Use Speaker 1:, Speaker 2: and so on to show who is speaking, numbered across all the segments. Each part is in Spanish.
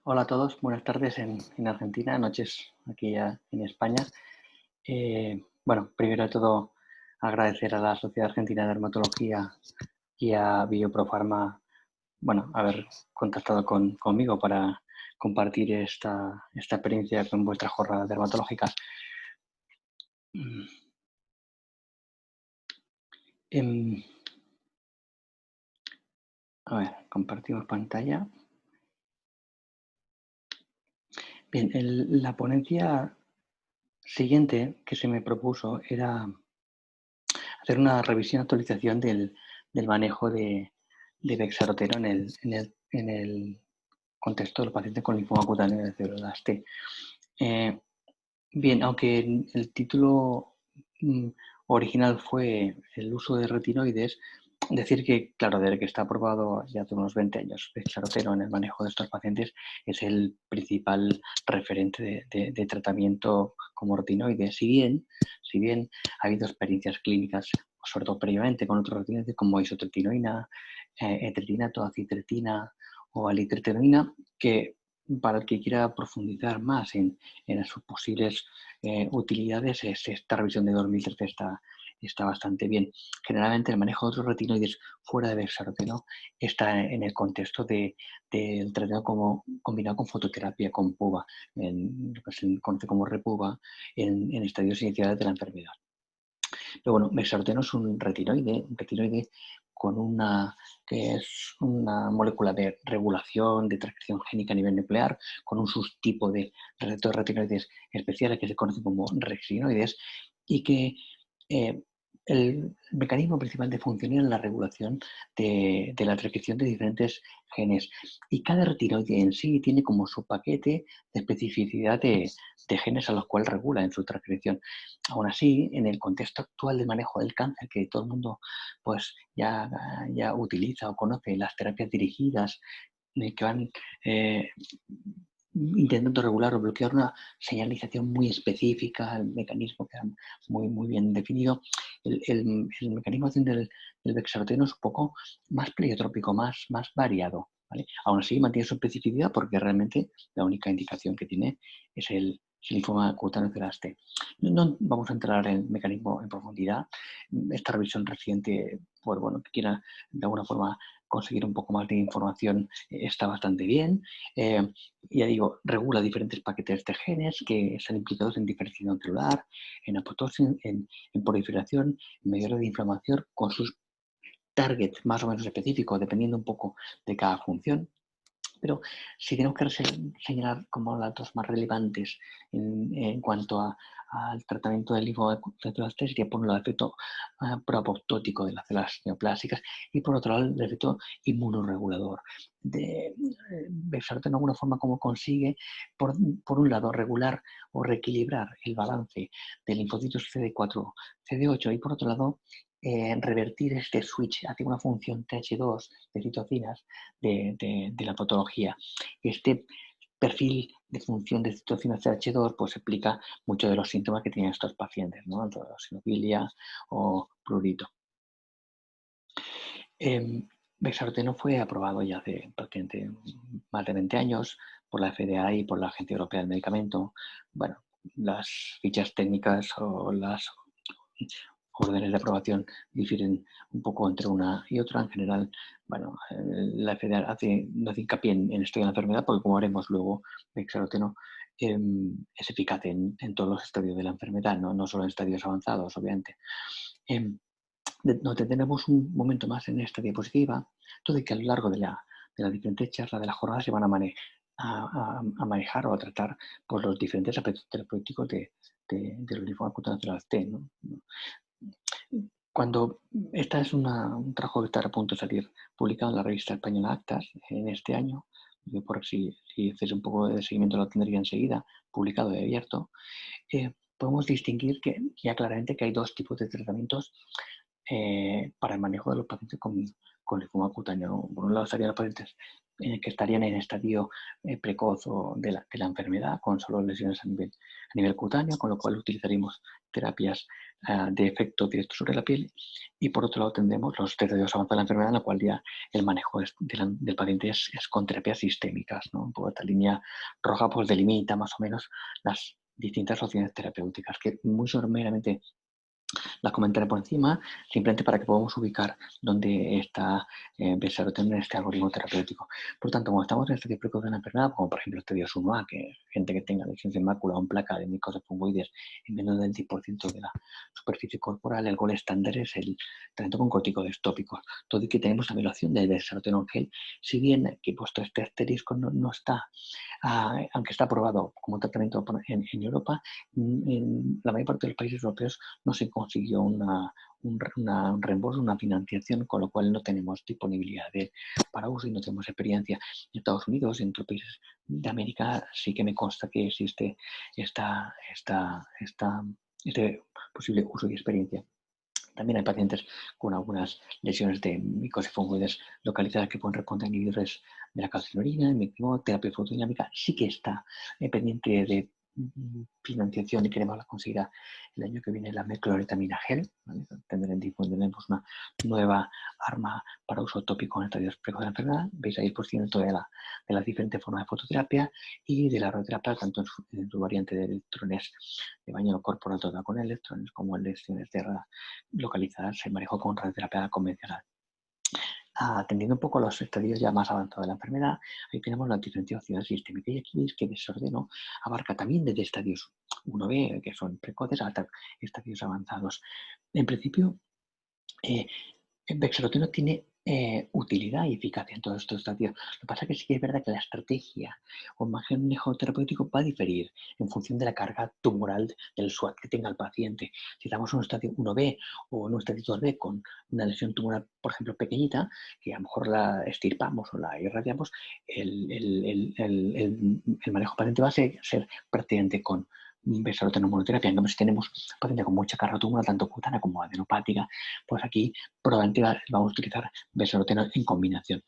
Speaker 1: Hola a todos, buenas tardes en Argentina, noches aquí ya en España. Bueno, primero de todo agradecer a la Sociedad Argentina de Dermatología y a Bioprofarma, bueno, haber contactado conmigo para compartir esta experiencia con vuestras jornadas dermatológicas. Mm, em, a ver, compartimos pantalla. Bien, la ponencia siguiente que se me propuso era hacer una revisión, actualización del manejo de bexaroteno en el contexto de los pacientes con linfoma cutáneo de células T. Eh, Bien, aunque el título mm, original fue el uso de retinoides, decir que, claro, desde que está aprobado ya hace unos 20 años, bexaroteno en el manejo de estos pacientes es el principal referente de tratamiento como retinoide. Si bien ha habido experiencias clínicas, sobre todo previamente con otros retinoides como isotretinoína, etretinato, acitretina o alitretinoína, que para el que quiera profundizar más en sus posibles utilidades, esta revisión de 2013 está bastante bien. Generalmente el manejo de otros retinoides fuera de bexaroteno está en el contexto del tratamiento combinado con fototerapia, con PUVA, en lo que se conoce como repuva, en estadios iniciales de la enfermedad. Pero bueno, bexaroteno es un retinoide con que es una molécula de regulación de transcripción génica a nivel nuclear, con un subtipo de receptores retinoides especiales que se conocen como rexinoides, y que eh, el mecanismo principal de función es la regulación de la transcripción de diferentes genes. Y cada retinoide en sí tiene como su paquete de especificidad de genes a los cuales regula en su transcripción. Aún así, en el contexto actual de manejo del cáncer, que todo el mundo pues, ya utiliza o conoce las terapias dirigidas que van eh, intentando regular o bloquear una señalización muy específica, el mecanismo queda muy bien definido. El mecanismo de acción del bexaroteno es un poco más pleiotrópico, más variado. ¿Vale? Aún así mantiene su especificidad porque realmente la única indicación que tiene es el linfoma cutáneo celular T. No vamos a entrar en el mecanismo en profundidad. Esta revisión reciente, pues bueno, que quiera de alguna forma conseguir un poco más de información, está bastante bien. Ya digo, regula diferentes paquetes de genes que están implicados en diferenciación celular, en apoptosis, en proliferación, en mediadores de inflamación, con sus targets más o menos específicos, dependiendo un poco de cada función. Pero si tenemos que señalar como las dos más relevantes en cuanto al tratamiento del linfoma de células T, sería por un lado el efecto proapoptótico de las células neoplásicas y por otro lado el efecto inmunoregulador. Bexaroteno de alguna forma como consigue, por un lado, regular o reequilibrar el balance de linfocitos CD4, CD8 y por otro lado, revertir este switch hacia una función TH2 de citocinas de la patología. Este perfil de función de citocinas CH2 pues explica muchos de los síntomas que tienen estos pacientes, ¿no? Eosinofilia o prurito. Bexaroteno fue aprobado ya hace prácticamente más de 20 años por la FDA y por la Agencia Europea del Medicamento. Bueno, las fichas técnicas o las órdenes de aprobación difieren un poco entre una y otra. En general, bueno, la FDA no hace hincapié en estudio de la enfermedad porque, como veremos luego, bexaroteno es eficaz en todos los estadios de la enfermedad, no solo en estadios avanzados, obviamente. Em, Nos detenemos un momento más en esta diapositiva, todo y que a lo largo de las diferentes charlas de la jornada se van a manejar o a tratar por los diferentes aspectos terapéuticos de los linfomas cutáneos celular T, ¿no? Cuando esta es un trabajo que está a punto de salir publicado en la revista española Actas en este año, yo por si haces un poco de seguimiento lo tendría enseguida, publicado y abierto, podemos distinguir ya claramente que hay dos tipos de tratamientos para el manejo de los pacientes con linfoma cutáneo. Por un lado estarían los pacientes que estarían en estadio precoz o de la enfermedad, con solo lesiones a nivel cutáneo, con lo cual utilizaríamos terapias de efecto directo sobre la piel. Y por otro lado tendremos los estadios avanzados de la enfermedad, en la cual ya el manejo del paciente es con terapias sistémicas, ¿no? Un poco esta línea roja pues delimita más o menos las distintas opciones terapéuticas, que muy someramente las comentaré por encima, simplemente para que podamos ubicar dónde está Bessaroteno en este algoritmo terapéutico. Por tanto, cuando estamos en estadio precoz de una enfermedad, como por ejemplo estadios 1A, que gente que tenga lesiones de mácula o en placa de micoses fungoides en menos del 10% de la superficie corporal, el gol estándar es el tratamiento con corticoides tópicos. Todo y que tenemos la violación de Bessaroteno en gel, si bien que puesto este asterisco no está, aunque está aprobado como tratamiento en Europa, en la mayor parte de los países europeos no se consiguió un reembolso, una financiación, con lo cual no tenemos disponibilidad para uso y no tenemos experiencia. En Estados Unidos, en otros países de América, sí que me consta que existe este posible uso y experiencia. También hay pacientes con algunas lesiones de micosis fungoides localizadas que pueden responder a inhibidores de la calcinorina, terapia fotodinámica. Sí que está pendiente de financiación y queremos conseguir el año que viene la mecloretamina gel. ¿Vale? Tendremos una nueva arma para uso tópico en estadios precoces de la enfermedad. Veis ahí el procedimiento de las diferentes formas de fototerapia y de la radioterapia, tanto en su variante de electrones de baño corporal total con electrones como en lesiones de localizadas se manejó con radioterapia convencional. Atendiendo un poco a los estadios ya más avanzados de la enfermedad, ahí tenemos la diferenciación sistémica y aquí veis que Bessaroteno abarca también desde estadios 1B, que son precoces, hasta estadios avanzados. En principio, Bexaroteno tiene utilidad y eficacia en todos estos estadios. Lo que pasa es que sí que es verdad que la estrategia o manejo terapéutico va a diferir en función de la carga tumoral del SWOT que tenga el paciente. Si estamos en un estadio 1B o en un estadio 2B con una lesión tumoral, por ejemplo, pequeñita, que a lo mejor la estirpamos o la irradiamos, el manejo paciente va a ser prácticamente con Bessaroteno monoterapia. En cambio, si tenemos paciente con mucha carga tumoral, tanto cutánea como adenopática, pues aquí probablemente vamos a utilizar Bessaroteno en combinación.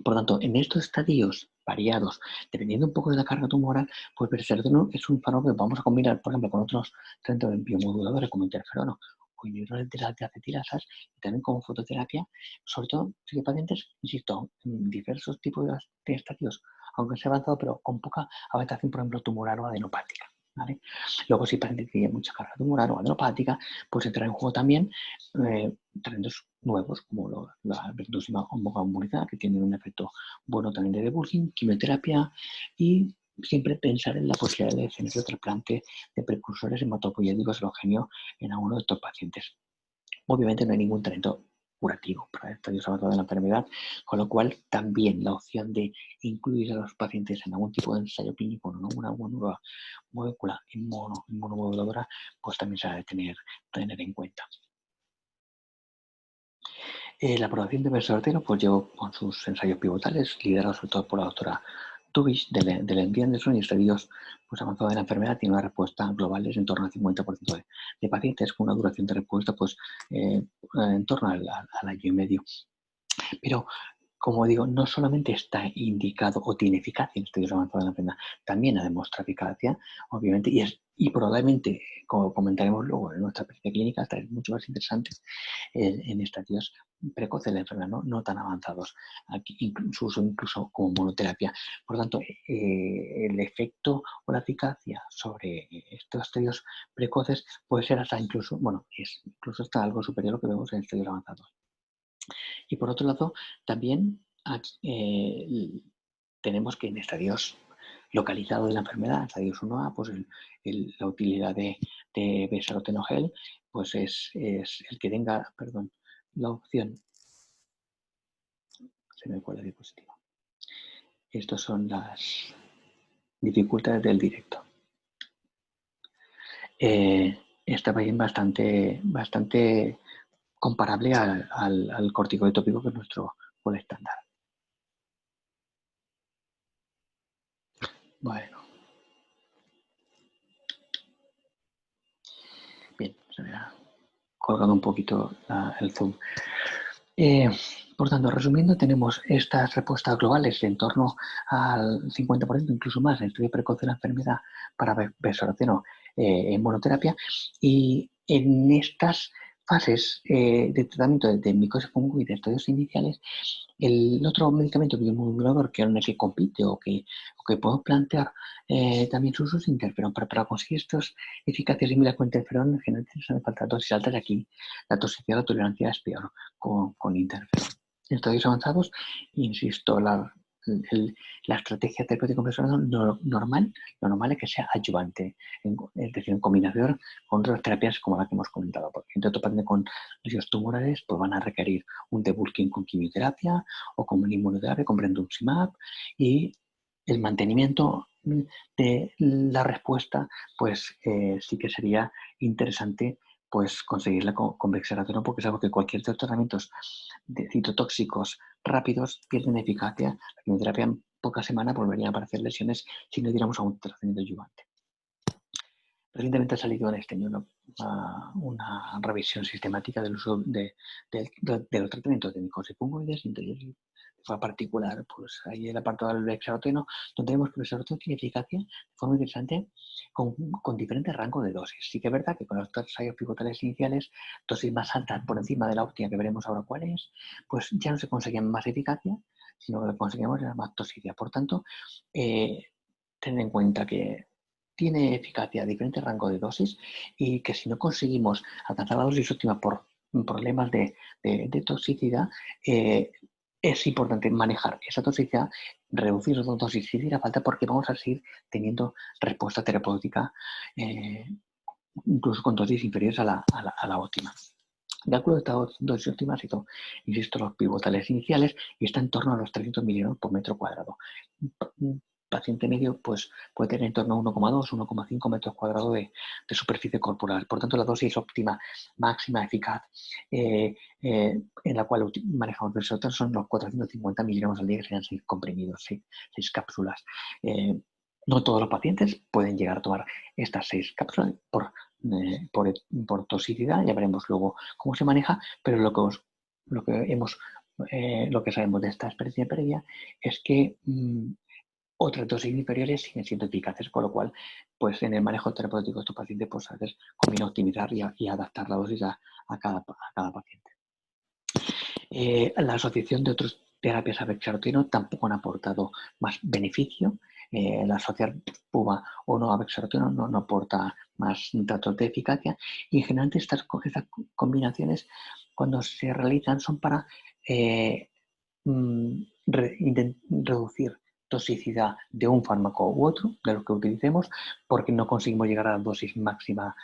Speaker 1: Por lo tanto, en estos estadios variados, dependiendo un poco de la carga tumoral, pues Bessaroteno es un fármaco que vamos a combinar, por ejemplo, con otros tratamientos biomoduladores como interferono o inhibidores de acetilasas y también como fototerapia, sobre todo si hay pacientes, insisto, en diversos tipos de estadios, aunque sea avanzado, pero con poca afectación, por ejemplo, tumoral o adenopática. ¿Vale? Luego, si el paciente tiene mucha carga tumoral o adenopática, pues entra en juego también tratamientos nuevos como la brentuximab o que tienen un efecto bueno también de debulking, quimioterapia y siempre pensar en la posibilidad de centro de trasplante de precursores hematopoyéticos halogéneo en alguno de estos pacientes. Obviamente no hay ningún tratamiento curativo para estadios avanzados de la enfermedad, con lo cual también la opción de incluir a los pacientes en algún tipo de ensayo clínico en una nueva molécula inmunomoduladora, pues también se ha de tener en cuenta. La aprobación de Bessaroteno pues llegó con sus ensayos pivotales, liderados sobre todo por la doctora Dubish del MD Anderson, y estadios pues, avanzados de la enfermedad tiene una respuesta global en torno al 50% de pacientes con una duración de respuesta pues, en torno al año y medio. Pero, como digo, no solamente está indicado o tiene eficacia en estudios avanzados de la enfermedad, también ha demostrado eficacia, obviamente, y probablemente, como comentaremos luego en nuestra experiencia clínica, hasta es mucho más interesante en estadios precoces de la enfermedad, no tan avanzados, aquí incluso como monoterapia. Por lo tanto, el efecto o la eficacia sobre estos estadios precoces puede ser hasta incluso, bueno, es incluso hasta algo superior a lo que vemos en estadios avanzados. Y por otro lado, también tenemos que en estadios localizados de la enfermedad, estadios 1A, pues la utilidad de Bessaroteno gel pues es el que tenga, perdón, la opción. Se me fue la diapositiva. Estas son las dificultades del directo. Está bien bastante comparable al corticoide tópico, que es nuestro gol estándar. Bueno. Bien, se me ha colgado un poquito el zoom. Por tanto, resumiendo, tenemos estas respuestas globales en torno al 50%, incluso más, en estudio precoz de la enfermedad para bexaroteno en monoterapia. Y en estas fases de tratamiento de micosis fungoide de estadios iniciales, el otro medicamento biomodulador que en el que compite o que podemos plantear también su uso es interferón. Para conseguir estas eficacias similares con interferón, generalmente se hace falta dosis altas y aquí la toxicidad o la tolerancia es peor con interferón. En estadios avanzados, insisto, la estrategia terapéutica convencional normal, lo normal es que sea adyuvante, es decir, en combinación con otras terapias como la que hemos comentado, porque entre otros pacientes con lesiones tumorales pues van a requerir un debulking con quimioterapia o con inmunoterapia, con brentuximab, y el mantenimiento de la respuesta pues sí que sería interesante pues conseguirla con bexaroteno, porque es algo que cualquier de los tratamientos de citotóxicos rápidos pierden eficacia. La quimioterapia en pocas semanas volvería a aparecer lesiones si no diéramos a un tratamiento adyuvante. Recientemente ha salido en este año una revisión sistemática del uso de los tratamientos de micosis fungoides, de forma particular, pues ahí el apartado del bexaroteno, donde vemos que el bexaroteno tiene eficacia de forma interesante con diferentes rangos de dosis. Sí que es verdad que con los ensayos pivotales iniciales, dosis más altas por encima de la óptima, que veremos ahora cuál es, pues ya no se conseguían más eficacia, sino que lo que conseguíamos era más toxicidad. Por tanto, ten en cuenta que tiene eficacia a diferentes rangos de dosis y que si no conseguimos alcanzar la dosis óptima por problemas de toxicidad, es importante manejar esa toxicidad, reducir la dosis si hiciera falta, porque vamos a seguir teniendo respuesta terapéutica incluso con dosis inferiores a la óptima. De acuerdo a estas dosis óptimas, insisto, los pivotales iniciales y está en torno a los 300 miligramos por metro cuadrado. Un paciente medio pues, puede tener en torno a 1,2, 1,5 metros cuadrados de superficie corporal. Por tanto, la dosis óptima, máxima, eficaz, en la cual manejamos bexaroteno son los 450 miligramos al día, que serían 6 comprimidos, 6 cápsulas. No todos los pacientes pueden llegar a tomar estas 6 cápsulas por toxicidad, ya veremos luego cómo se maneja, pero lo que sabemos de esta experiencia previa es que otras dosis inferiores siguen siendo eficaces, con lo cual, pues en el manejo terapéutico de estos pacientes, pues a veces conviene optimizar y adaptar la dosis a cada paciente. La asociación de otras terapias a bexaroteno tampoco han aportado más beneficio. La asociar PUVA o no a bexaroteno no aporta más datos de eficacia, y en general estas combinaciones, cuando se realizan, son para reducir toxicidad de un fármaco u otro, de los que utilicemos, porque no conseguimos llegar a la dosis máxima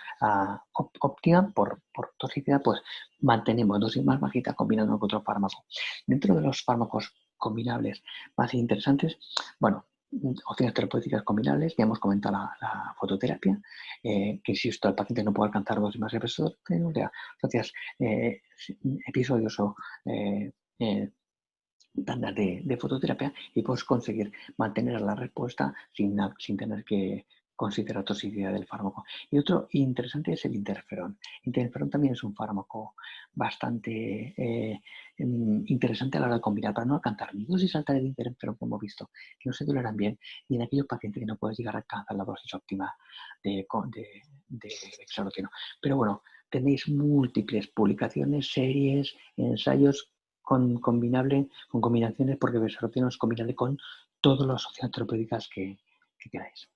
Speaker 1: óptima por toxicidad, pues mantenemos dosis más bajitas combinando con otro fármaco. Dentro de los fármacos combinables más interesantes, bueno, opciones terapéuticas combinables, ya hemos comentado la fototerapia, que insisto, el paciente no puede alcanzar dosis más de asocias episodios o tandas de fototerapia y puedes conseguir mantener la respuesta sin tener que considerar toxicidad del fármaco. Y otro interesante es el interferón. Interferón también es un fármaco bastante interesante a la hora de combinar, para no alcanzar ni dosis alta de interferón, como hemos visto, que no se toleran bien, y en aquellos pacientes que no puedes llegar a alcanzar la dosis óptima de bexaroteno. Pero bueno, tenéis múltiples publicaciones, series, ensayos con combinaciones, porque bexaroteno es combinable con todas las opciones terapéuticas que queráis.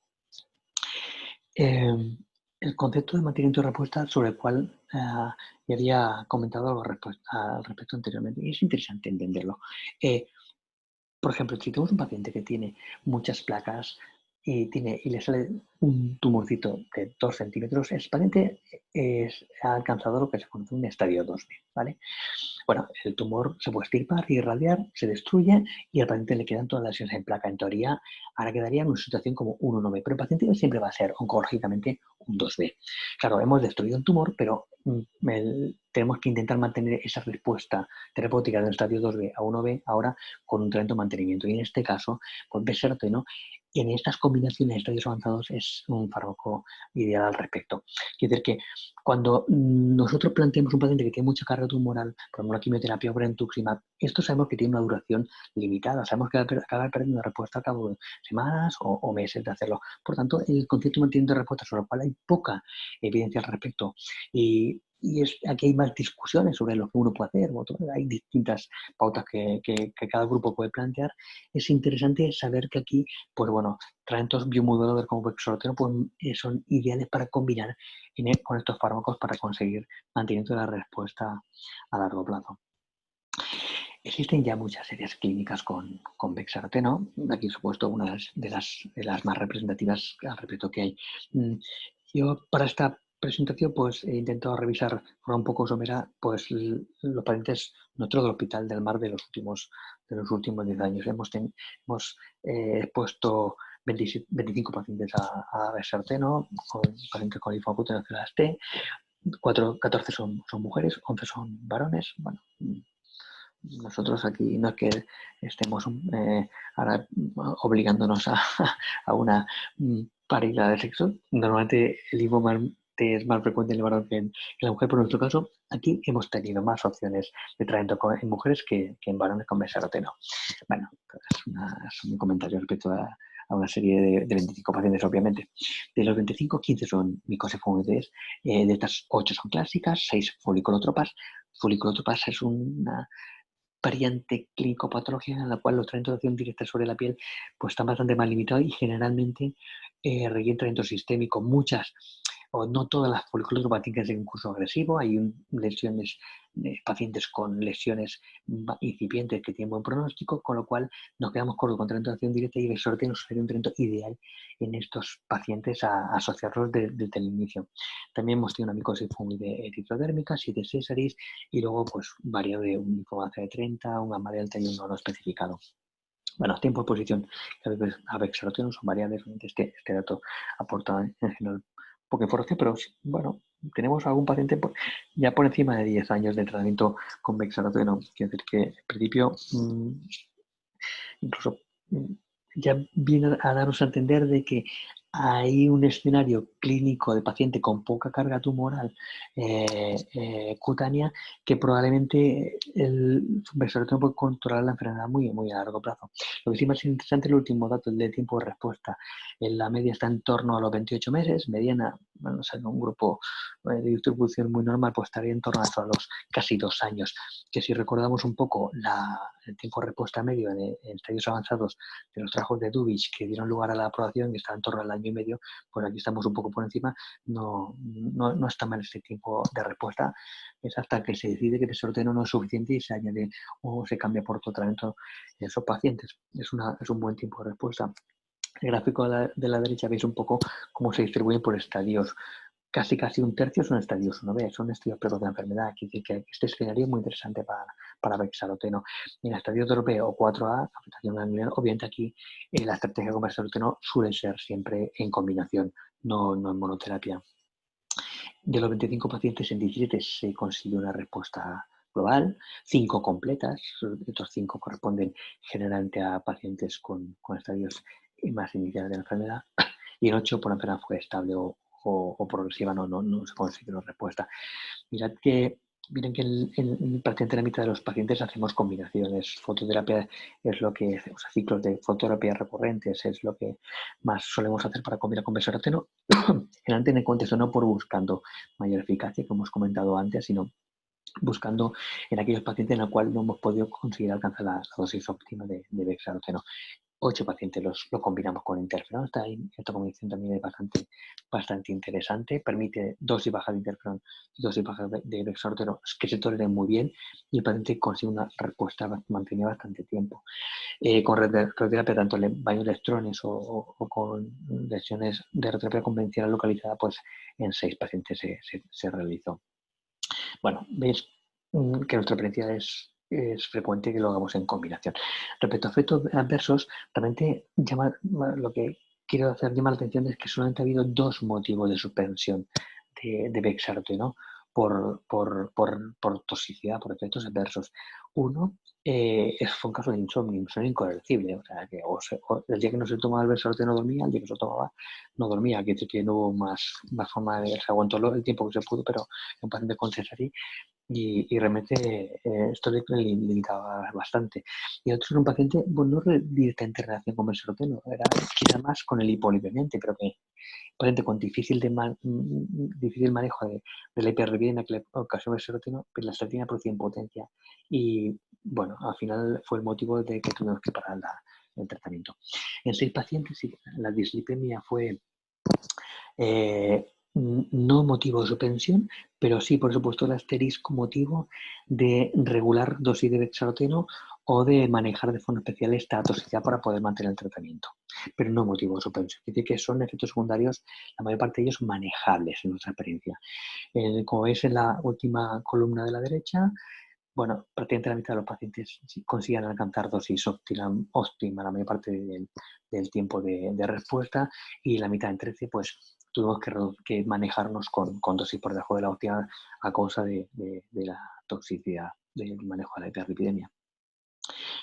Speaker 1: El concepto de mantenimiento de respuesta, sobre el cual ya había comentado al respecto anteriormente, y es interesante entenderlo. Por ejemplo, si tenemos un paciente que tiene muchas placas y le sale un tumorcito de 2 centímetros, el paciente ha alcanzado lo que se conoce un estadio 2B, ¿vale? Bueno, el tumor se puede extirpar y irradiar, se destruye y al paciente le quedan todas las lesiones en placa. En teoría, ahora quedaría en una situación como un 1B, pero el paciente siempre va a ser oncológicamente un 2B. Claro, hemos destruido un tumor, pero tenemos que intentar mantener esa respuesta terapéutica del estadio 2B a 1B ahora con un tratamiento de mantenimiento. Y en este caso, con bexaroteno en estas combinaciones de estadios avanzados es un fármaco ideal al respecto. Quiere decir que cuando nosotros planteamos un paciente que tiene mucha carga tumoral, por ejemplo, la quimioterapia o brentuximab, esto sabemos que tiene una duración limitada, sabemos que va a acabar perdiendo una respuesta a cabo de semanas o meses de hacerlo. Por tanto, el concepto de mantenimiento de respuesta, sobre el cual hay poca evidencia al respecto, aquí hay más discusiones sobre lo que uno puede hacer, hay distintas pautas que cada grupo puede plantear. Es interesante saber que aquí, pues bueno, tratamientos biomoduladores como bexaroteno pues, son ideales para combinar con estos fármacos para conseguir mantenimiento de la respuesta a largo plazo. Existen ya muchas series clínicas con bexaroteno. Aquí supuesto una de las más representativas al respecto que hay. Yo para esta presentación pues he intentado revisar de forma un poco somera pues los pacientes nuestros del Hospital del Mar de los últimos 10 años. Hemos puesto 25 pacientes a bexaroteno, con pacientes con linfoma acuto neoplasia T, 14 son mujeres, 11 son varones. Bueno, nosotros aquí no es que estemos ahora obligándonos a una paridad de sexo. Normalmente el linfoma es más frecuente en el varón que en la mujer, pero en nuestro caso aquí hemos tenido más opciones de tratamiento en mujeres que en varones con bexaroteno. Bueno, es un comentario respecto a una serie de 25 pacientes, obviamente. De los 25, 15 son micosefomidez, de estas 8 son clásicas, 6 foliculotropas. Foliculotropas es una variante clínico-patológica en la cual los tratamientos de acción directa sobre la piel pues están bastante más limitados y generalmente requieren tratamiento sistémico. Muchas o no todas las foliculotropatías tienen un curso agresivo. Hay lesiones, pacientes con lesiones incipientes que tienen buen pronóstico, con lo cual nos quedamos cortos con tratamiento de acción directa y el bexaroteno sería un tratamiento ideal en estos pacientes a asociarlos desde el inicio. También hemos tenido una micosis fungoide eritrodérmica, 7 Sésaris y luego pues variado de un linfoma CD30, un gamma delta y uno no especificado. Bueno, tiempo de exposición a bexaroteno son variables, este dato aporta en general poca información, pero bueno, tenemos algún paciente ya por encima de 10 años de tratamiento con bexaroteno. Quiere decir que en principio incluso ya viene a darnos a entender de que hay un escenario clínico de paciente con poca carga tumoral cutánea que probablemente el bexaroteno puede controlar la enfermedad muy, muy a largo plazo. Lo que sí más interesante es el último dato, el de tiempo de respuesta. En la media está en torno a los 28 meses, mediana, bueno, o sea, en un grupo de distribución muy normal, pues estaría en torno a los casi 2 años. Que si recordamos un poco el tiempo de respuesta medio en estadios avanzados de los trabajos de Dubich que dieron lugar a la aprobación, que está en torno al año y medio, pues aquí estamos un poco por encima, no está mal este tiempo de respuesta, es hasta que se decide que el bexaroteno no es suficiente y se añade o se cambia por otro tratamiento en esos pacientes. Es un buen tiempo de respuesta. El gráfico de la derecha veis un poco cómo se distribuyen por estadios. Casi un tercio son estadios 1B, son estadios precoz de la enfermedad. Quiere decir que este escenario es muy interesante para bexaroteno. En estadios 2B o 4A, afectación ganglionar, obviamente aquí la estrategia con bexaroteno suele ser siempre en combinación, no en monoterapia. De los 25 pacientes, en 17 se consiguió una respuesta global, 5 completas. Estos 5 corresponden generalmente a pacientes con estadios más iniciales de la enfermedad, y en 8 por la enfermedad fue estable o progresiva, no se consiguió respuesta. Miren que prácticamente la mitad de los pacientes hacemos combinaciones. Fototerapia es lo que, o sea, ciclos de fototerapia recurrentes es lo que más solemos hacer para combinar con bexaroteno. Generalmente en el contexto no por buscando mayor eficacia, como hemos comentado antes, sino buscando en aquellos pacientes en los cuales no hemos podido conseguir alcanzar la dosis óptima de bexaroteno. 8 pacientes lo combinamos con interferón. Esta combinación también es bastante interesante. Permite dosis baja de interferón y dosis baja de bexaroteno que se toleren muy bien y el paciente consigue una respuesta mantenida bastante tiempo. Con radioterapia, tanto electrones o con lesiones de radioterapia convencional localizada, pues en 6 pacientes se realizó. Bueno, veis que nuestra experiencia es frecuente que lo hagamos en combinación. Respecto a efectos adversos, realmente lo que quiero hacer llamar la atención es que solamente ha habido 2 motivos de suspensión de bexaroteno por toxicidad, por efectos adversos. Uno fue un caso de insomnio incoercible, o sea, que el día que no se tomaba el Versorte no dormía, el día que se lo tomaba no dormía, que no hubo más forma de, se aguantó el tiempo que se pudo, pero un paciente con cesárea y realmente esto le limitaba bastante. Y otro era un paciente, bueno, no directamente en relación con Versorteno, era quizá más con el hipolipemiante, pero que paciente con difícil manejo de la hiperlipidemia que le ocasionó el serotino, pero la estatina producía impotencia. Y bueno, al final fue el motivo de que tuvimos que parar el tratamiento. En 6 pacientes la dislipemia fue no motivo de suspensión, pero sí, por supuesto, el asterisco motivo de regular dosis de bexaroteno o de manejar de forma especial esta toxicidad para poder mantener el tratamiento, pero no motivo de suspensión. Es decir, que son efectos secundarios, la mayor parte de ellos manejables en nuestra experiencia. Como veis en la última columna de la derecha, bueno, prácticamente la mitad de los pacientes consiguen alcanzar dosis óptima la mayor parte del tiempo de respuesta, y la mitad en 13, pues tuvimos que manejarnos con dosis por debajo de la óptima a causa de la toxicidad del manejo de la hiperlipidemia.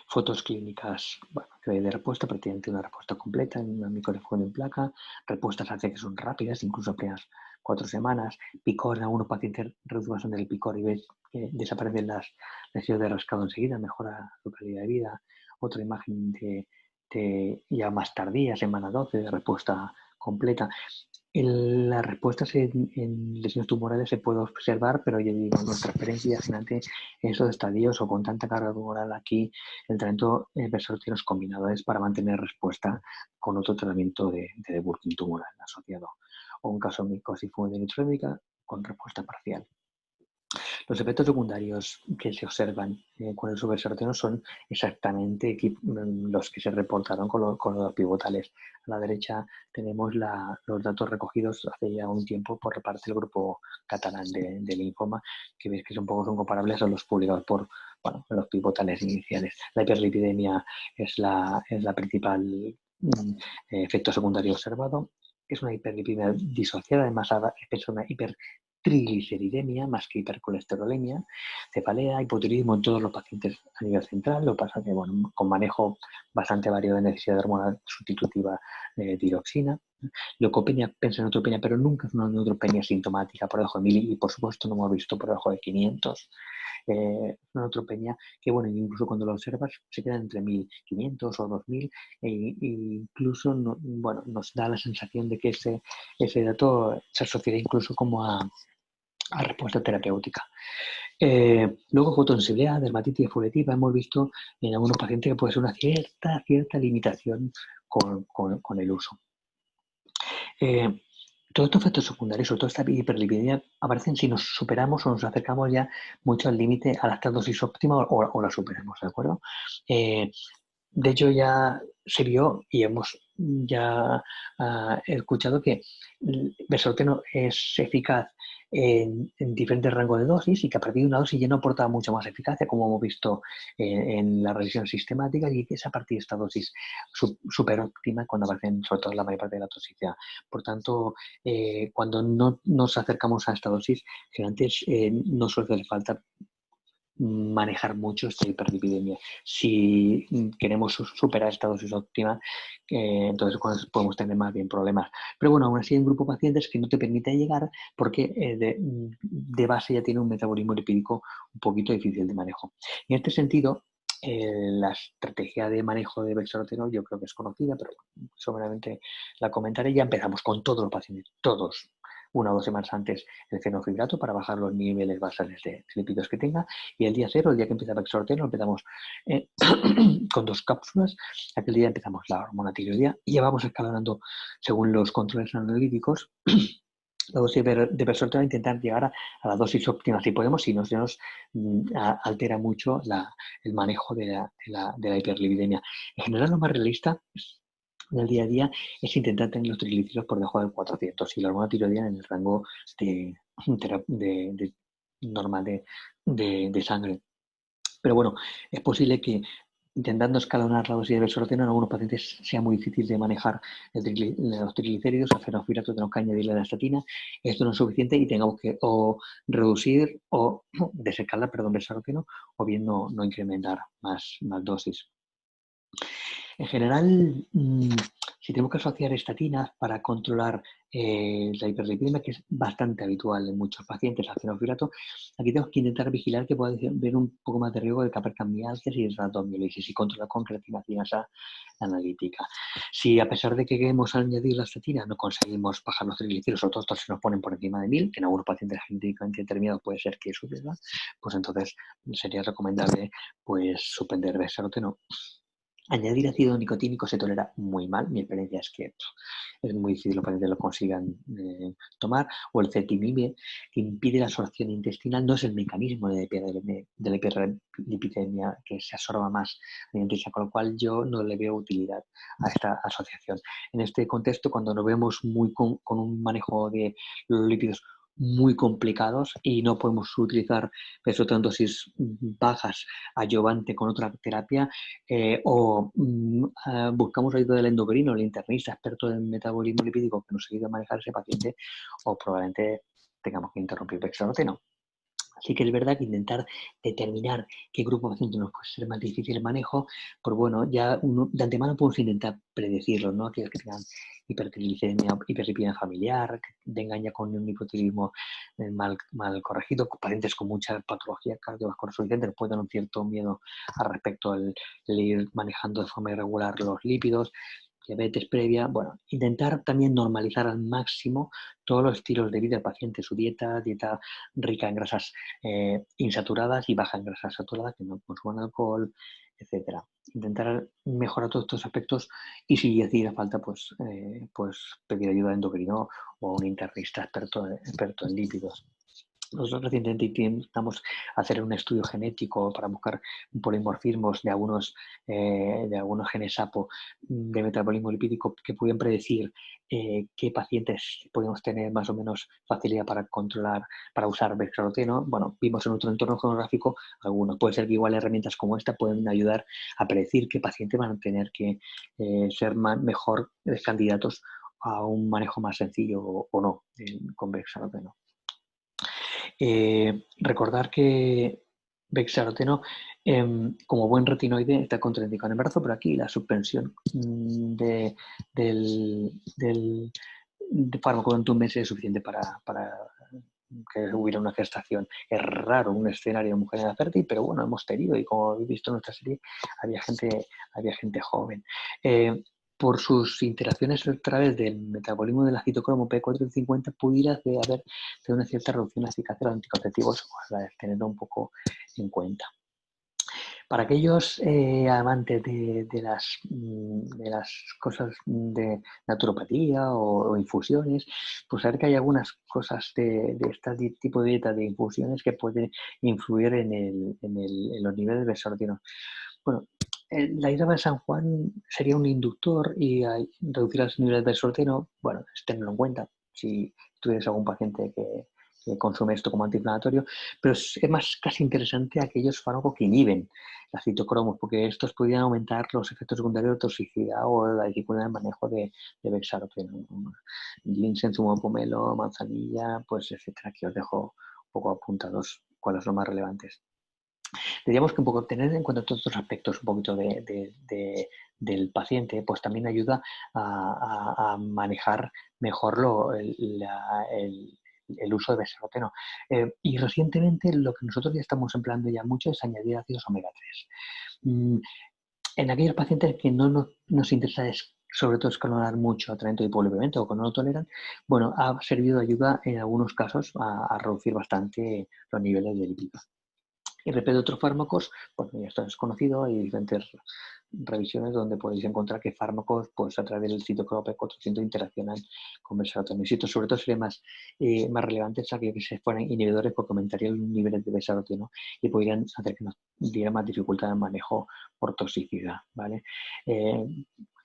Speaker 1: Fotos clínicas, bueno, de respuesta, prácticamente una respuesta completa en una microregión en placa, respuestas hace que son rápidas, incluso apenas 4 semanas, picor en algunos pacientes, reducción del picor y ves que desaparecen las lesiones de rascado enseguida, mejora su calidad de vida. Otra imagen de ya más tardía, semana 12, de respuesta completa. Las respuestas en lesiones tumorales se puede observar, pero yo digo, nuestra experiencia fascinante en esos estadios o con tanta carga tumoral aquí, el tratamiento Versortino es combinado, es para mantener respuesta con otro tratamiento de debulking tumoral asociado, o un caso de micosis fungogenital con respuesta parcial. Los efectos secundarios que se observan con el Versortino son exactamente los que se reportaron con los pivotales. A la derecha tenemos los datos recogidos hace ya un tiempo por parte del grupo catalán de linfoma, que veis que son comparables a los publicados por los pivotales iniciales. La hiperlipidemia es la principal efecto secundario observado. Es una hiperlipidemia disociada, además es una hipertrigliceridemia más que hipercolesterolemia, cefalea, hipotiroidismo en todos los pacientes a nivel central. Lo que pasa que, bueno, con manejo bastante variado de necesidad de hormona sustitutiva de tiroxina. Leucopenia, neutropenia, pero nunca es una neutropenia sintomática por debajo de 1000 y por supuesto no hemos visto por debajo de 500. Una neutropenia que, bueno, incluso cuando lo observas se queda entre 1500 o 2000 e incluso nos da la sensación de que ese dato se asocia incluso como a respuesta terapéutica. Luego, fotosensibilidad, dermatitis exfoliativa, hemos visto en algunos pacientes que puede ser una cierta limitación con el uso. Todos estos efectos secundarios, sobre todo esta hiperlipidemia, aparecen si nos superamos o nos acercamos ya mucho al límite a la dosis óptima o la superamos, ¿de acuerdo? De hecho, ya se vio y hemos ya escuchado que el Versorteno es eficaz en diferentes rangos de dosis y que a partir de una dosis ya no aporta mucha más eficacia, como hemos visto en la revisión sistemática, y que es a partir de esta dosis súper óptima cuando aparecen sobre todo la mayor parte de la toxicidad. Por tanto, cuando no nos acercamos a esta dosis, generalmente no suele hacer falta manejar mucho esta hiperlipidemia. Si queremos superar esta dosis óptima, entonces podemos tener más bien problemas. Pero bueno, aún así hay un grupo de pacientes que no te permite llegar porque de base ya tiene un metabolismo lipídico un poquito difícil de manejo. En este sentido, la estrategia de manejo de Versorteno yo creo que es conocida, pero seguramente la comentaré. Ya empezamos con todos los pacientes, todos, 1 o 2 semanas antes, el fenofibrato para bajar los niveles basales de lípidos que tenga, y el día 0, el día que empieza el Versorteno, empezamos con 2 cápsulas. Aquel día empezamos la hormona tiroidea y ya vamos escalonando según los controles analíticos la dosis de Versorteno, intentar llegar a la dosis óptima si podemos, si no se nos altera mucho el manejo de la hiperlipidemia. En general, lo más realista en el día a día es intentar tener los triglicéridos por debajo de 400 y la hormona tiroidea en el rango normal de sangre. Pero bueno, es posible que intentando escalonar la dosis de bexaroteno, en algunos pacientes sea muy difícil de manejar los triglicéridos, al fenofirato tenemos que añadirle la estatina, esto no es suficiente y tengamos que o reducir o desescalar, perdón, bexaroteno, o bien no incrementar más dosis. En general, si tenemos que asociar estatinas para controlar la hiperlipidemia, que es bastante habitual en muchos pacientes al fenofirato, aquí tenemos que intentar vigilar que pueda haber un poco más de riesgo de capercamialcias y rhabdomiolisis y controlar con creatinacinasa analítica. Si a pesar de que queremos añadir la estatina no conseguimos bajar los triglicéridos, o todos se nos ponen por encima de 1000, que en algunos pacientes genéticamente determinados puede ser que suceda, pues entonces sería recomendable pues suspender bexaroteno. Añadir ácido nicotínico se tolera muy mal. Mi experiencia es que es muy difícil que los pacientes lo consigan tomar. O el cetimime, que impide la absorción intestinal, no es el mecanismo de la hiperlipidemia que se absorba más mediante esa, con lo cual yo no le veo utilidad a esta asociación. En este contexto, cuando nos vemos muy con un manejo de los lípidos muy complicados y no podemos utilizar en dosis bajas adyuvante con otra terapia, buscamos ayuda del endocrino, el internista experto en metabolismo lipídico que nos ayude a manejar ese paciente, o probablemente tengamos que interrumpir bexaroteno. Así que es verdad que intentar determinar qué grupo de pacientes nos puede ser más difícil el manejo, pues bueno, ya de antemano podemos intentar predecirlo, ¿no? Aquellos que tengan hipertriglicemia, hiperlipidemia familiar, que vengan ya con un hipotiroidismo mal corregido, pacientes con mucha patología cardiovascular subyacente, pueden tener un cierto miedo al respecto al ir manejando de forma irregular los lípidos, diabetes previa, bueno, intentar también normalizar al máximo todos los estilos de vida del paciente, su dieta rica en grasas insaturadas y baja en grasas saturadas, que no consuman alcohol, etcétera. Intentar mejorar todos estos aspectos y si hiciera falta, pues pedir ayuda de endocrino o un internista experto en lípidos. Nosotros recientemente intentamos hacer un estudio genético para buscar polimorfismos de algunos genes APO de metabolismo lipídico que pudieran predecir qué pacientes podemos tener más o menos facilidad para controlar, para usar bexaroteno. Bueno, vimos en nuestro entorno geográfico algunos. Puede ser que igual herramientas como esta pueden ayudar a predecir qué pacientes van a tener que ser mejor candidatos a un manejo más sencillo o no con bexaroteno. Recordar que bexaroteno, como buen retinoide, está contraindicado en embarazo, pero aquí la suspensión del fármaco durante un mes es suficiente para que hubiera una gestación. Es raro un escenario de mujer fértil, pero bueno, hemos tenido, y como habéis visto en nuestra serie, había gente joven. Por sus interacciones a través del metabolismo del citocromo P450 pudiera haber una cierta reducción de eficacia de los anticonceptivos, tenerlo un poco en cuenta. Para aquellos amantes de las cosas de naturopatía o infusiones, pues saber que hay algunas cosas de este tipo de dieta de infusiones que pueden influir en los niveles de bexaroteno. Bueno, la hierba de San Juan sería un inductor y reducir los niveles de bexaroteno, bueno, es tenerlo en cuenta si tuvieras algún paciente que consume esto como antiinflamatorio, pero es más casi interesante aquellos fármacos que inhiben la citocromos, porque estos podrían aumentar los efectos secundarios de toxicidad o la dificultad de manejo de bexaroteno. Ginseng, zumo de pomelo, manzanilla, pues etcétera. Aquí os dejo un poco apuntados cuáles son los más relevantes. Diríamos que un poco tener en cuenta todos estos aspectos un poquito del paciente, pues también ayuda a manejar mejor el uso de bexaroteno. Y recientemente lo que nosotros ya estamos empleando ya mucho es añadir ácidos omega 3. En aquellos pacientes que no nos interesa sobre todo escalonar mucho a tratamiento de hipolipidemia o que no lo toleran, bueno, ha servido de ayuda en algunos casos a reducir bastante los niveles de lípidos. Y respecto a otros fármacos, bueno, ya esto es conocido, hay diferentes revisiones donde podéis encontrar que fármacos, pues a través del citocromo P400 interaccionan con bexaroteno. Y esto sobre todo sería más relevante aquellos que se fueran inhibidores porque aumentarían los niveles de bexaroteno y podrían hacer que nos diera más dificultad en manejo por toxicidad, ¿vale?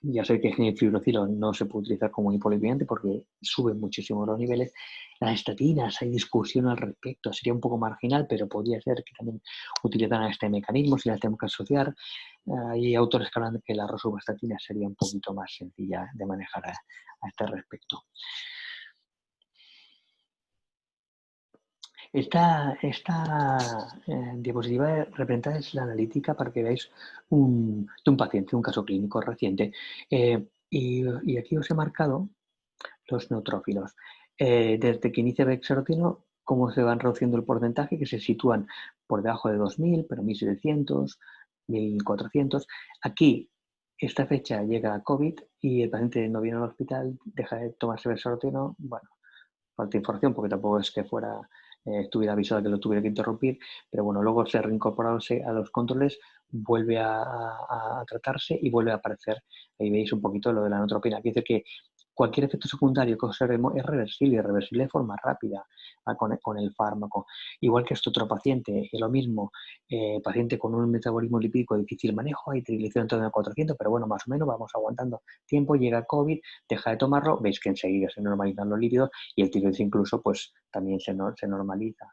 Speaker 1: Ya sé que el fibrocilo no se puede utilizar como un hipolipidante porque suben muchísimo los niveles. Las estatinas, hay discusión al respecto, sería un poco marginal, pero podría ser que también utilizan este mecanismo si las tenemos que asociar. hay autores que hablan de que la rosuvastatina sería un poquito más sencilla de manejar a este respecto. Esta diapositiva representada es la analítica para que veáis de un paciente, un caso clínico reciente. Y aquí os he marcado los neutrófilos. Desde que inicia bexaroteno, cómo se van reduciendo el porcentaje, que se sitúan por debajo de 2.000, pero 1.700, 1.400. Aquí, esta fecha llega a COVID y el paciente no viene al hospital, deja de tomarse bexaroteno. Bueno, falta información porque tampoco es que estuviera avisado que lo tuviera que interrumpir, pero bueno, luego se reincorporarse a los controles, vuelve a tratarse y vuelve a aparecer. Ahí veis un poquito lo de la neutropenia. Quiere decir que cualquier efecto secundario que observemos es reversible y reversible de forma rápida con el fármaco. Igual que este otro paciente, es lo mismo, paciente con un metabolismo lipídico de difícil manejo, hay triglicéridos en torno a 400, pero bueno, más o menos vamos aguantando tiempo, llega COVID, deja de tomarlo, veis que enseguida se normalizan los lípidos y el triglicérido incluso pues también se normaliza.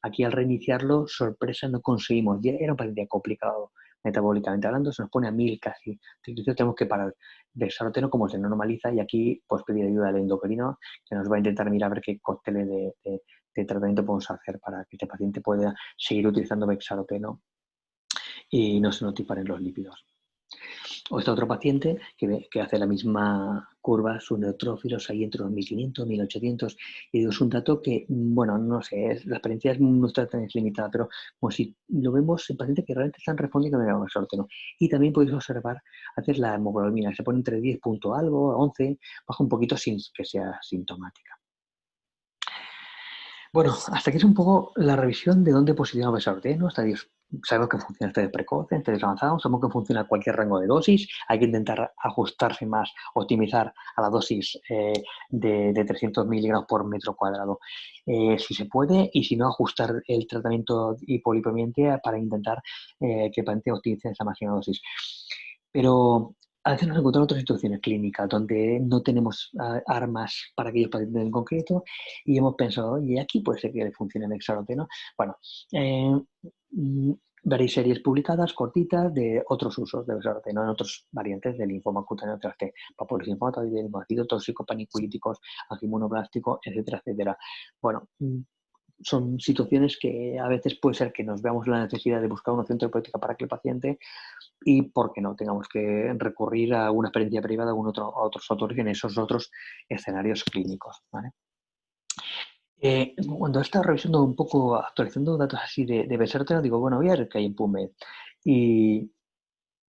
Speaker 1: Aquí al reiniciarlo, sorpresa, no conseguimos, ya era un paciente complicado metabólicamente hablando, se nos pone a 1000 casi. Entonces tenemos que parar bexaroteno como se normaliza y aquí pues pedir ayuda al endocrino que nos va a intentar mirar a ver qué cócteles de tratamiento podemos hacer para que este paciente pueda seguir utilizando bexaroteno y no se nos disparen los lípidos. O está otro paciente que hace la misma curva, sus neutrófilos ahí entre los 1500, 1800, y es un dato que, bueno, no sé, la experiencia nuestra es limitada, pero como si lo vemos en pacientes que realmente están respondiendo a bexaroteno. Y también podéis observar, hacer la hemoglobina, se pone entre 10 punto algo, 11, baja un poquito sin que sea sintomática. Bueno, hasta aquí es un poco la revisión de dónde posicionamos bexaroteno, estadios. Sabemos que funciona estadios precoces, estadios avanzados, sabemos que funciona cualquier rango de dosis, hay que intentar ajustarse más, optimizar a la dosis de 300 miligramos por metro cuadrado, si se puede, y si no, ajustar el tratamiento hipolipomiante para intentar que el paciente optimice esa máxima dosis. Pero a veces nos encontramos en otras situaciones clínicas donde no tenemos armas para aquellos pacientes en concreto y hemos pensado, oye, aquí puede ser que le funcione el bexaroteno. Bueno, veréis series publicadas cortitas de otros usos de bexaroteno en otras variantes del linfoma cutáneo tras T, papulosis linfomatoide, linfocitos tóxicos, paniculíticos, angimonoblástico, etcétera, etcétera. Bueno, son situaciones que a veces puede ser que nos veamos la necesidad de buscar una opción terapéutica para que el paciente y, ¿por qué no?, tengamos que recurrir a una experiencia privada a otros autores en esos otros escenarios clínicos, ¿vale? Cuando he estado revisando un poco, actualizando datos así de bexaroteno, digo, bueno, voy a ver qué hay en PubMed. Y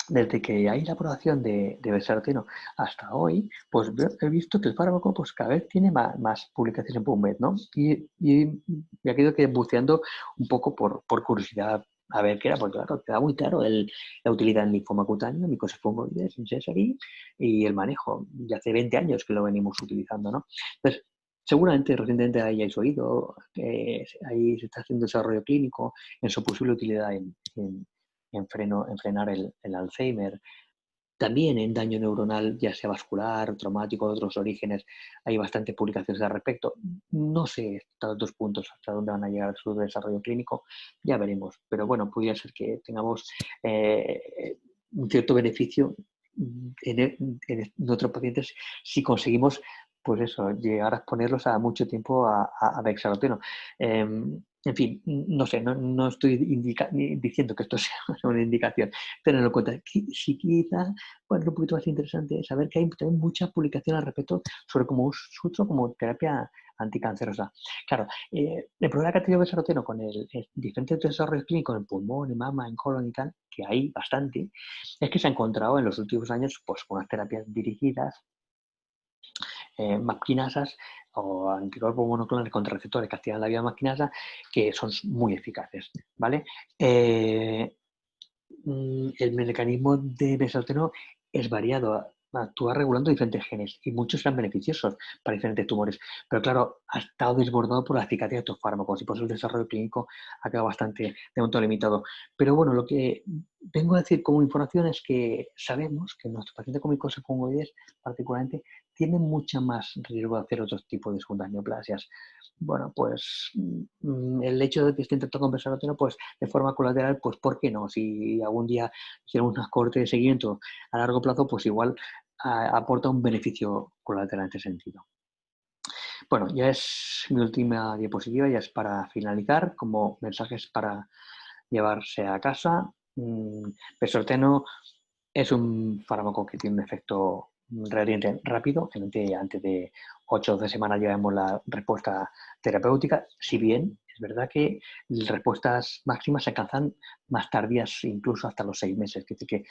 Speaker 1: desde que hay la aprobación de bexaroteno hasta hoy, pues he visto que el fármaco pues cada vez tiene más publicaciones en PubMed, ¿no? Y me ha quedado que buceando un poco por curiosidad a ver qué era, porque claro, queda muy claro la utilidad en linfoma cutáneo, micosis fungoides, en Sézary y el manejo. Ya hace 20 años que lo venimos utilizando, ¿no? Entonces, seguramente recientemente hayáis oído que ahí se está haciendo desarrollo clínico en su posible utilidad en frenar el Alzheimer. También en daño neuronal, ya sea vascular, traumático, de otros orígenes, hay bastantes publicaciones al respecto. No sé estos dos puntos hasta dónde van a llegar su desarrollo clínico, ya veremos. Pero bueno, podría ser que tengamos un cierto beneficio en otros pacientes si conseguimos, pues eso, llegar a exponerlos a mucho tiempo a bexaroteno. En fin, no sé, no estoy diciendo que esto sea una indicación, tenerlo en cuenta. Si quizá, bueno, un poquito más interesante es saber que hay también muchas publicaciones al respecto sobre cómo uso como terapia anticancerosa. Claro, el problema que ha tenido bexaroteno con el diferentes desarrollos clínicos en pulmón, en mama, en colon y tal, que hay bastante, es que se ha encontrado en los últimos años pues con unas terapias dirigidas, MAP-kinasas o anticuerpos monoclonales contra receptores que activan la vía MAP-kinasa, que son muy eficaces, ¿vale? El mecanismo de bexaroteno es variado, actúa regulando diferentes genes y muchos serán beneficiosos para diferentes tumores. Pero claro, ha estado desbordado por la eficacia de estos fármacos y por eso el desarrollo clínico ha quedado bastante de momento limitado. Pero bueno, lo que vengo a decir como información es que sabemos que nuestros pacientes con micosis fungoides particularmente tienen mucha más riesgo de hacer otro tipo de segundas neoplasias. Bueno, pues el hecho de que estén tratando con besarotina, pues de forma colateral, pues ¿por qué no? Si algún día hicieron una corte de seguimiento a largo plazo, pues igual aporta un beneficio colateral en este sentido. Bueno, ya es mi última diapositiva, ya es para finalizar, como mensajes para llevarse a casa. Besorteno es un fármaco que tiene un efecto relativamente rápido, generalmente antes de 8 o 12 semanas ya vemos la respuesta terapéutica, si bien es verdad que las respuestas máximas se alcanzan más tardías, incluso hasta los 6 meses. Es decir, que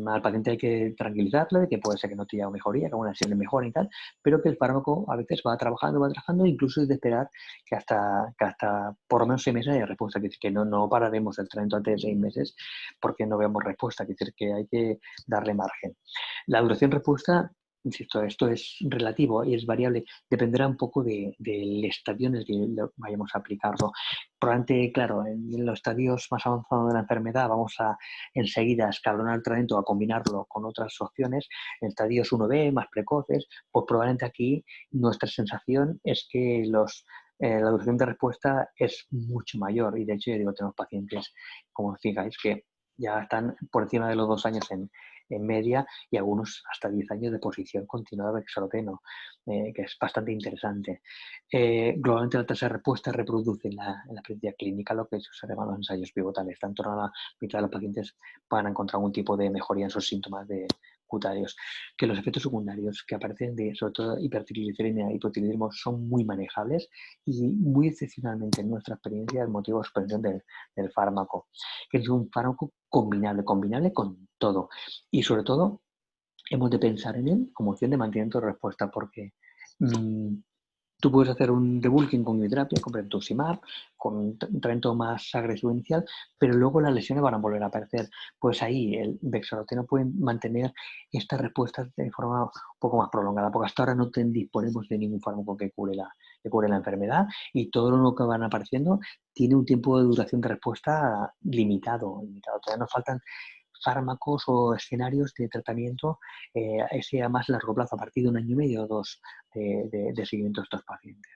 Speaker 1: al paciente hay que tranquilizarle de que puede ser que no tenga mejoría, que aún así le mejora y tal, pero que el fármaco a veces va trabajando, incluso es de esperar que hasta por lo menos 6 meses haya respuesta. Es decir, que no pararemos el tratamiento antes de 6 meses porque no vemos respuesta. Es decir, que hay que darle margen. La duración respuesta, insisto, esto es relativo y es variable, dependerá un poco del estadio en el que vayamos a aplicarlo. Probablemente, claro, en los estadios más avanzados de la enfermedad vamos a enseguida escalonar el tratamiento, a combinarlo con otras opciones. En estadios 1B, más precoces, pues probablemente aquí nuestra sensación es que la duración de respuesta es mucho mayor y de hecho, yo digo, tenemos pacientes, como fijáis, que ya están por encima de los 2 años en media y algunos hasta 10 años de posición continuada de bexaroteno, que es bastante interesante. Globalmente la tasa de respuesta reproduce en la práctica clínica lo que se llama los ensayos pivotales. Tanto en la mitad de los pacientes van a encontrar algún tipo de mejoría en sus síntomas cutáneos. Que los efectos secundarios que aparecen de, sobre todo, hipertriglicemia y hipotiroidismo son muy manejables y muy excepcionalmente en nuestra experiencia el motivo de suspensión del fármaco, que es un fármaco combinable con todo. Y sobre todo, hemos de pensar en él como opción de mantenimiento de respuesta, porque mmm, tú puedes hacer un debulking con hidroterapia, con brentuximab, con un tratamiento más agresivo inicial, pero luego las lesiones van a volver a aparecer. Pues ahí el bexaroteno puede mantener estas respuestas de forma un poco más prolongada, porque hasta ahora no disponemos de ningún fármaco que cure la enfermedad y todo lo que van apareciendo tiene un tiempo de duración de respuesta limitado. Todavía nos faltan fármacos o escenarios de tratamiento ese a más largo plazo, a partir de 1 año y medio o 2 de seguimiento de estos pacientes.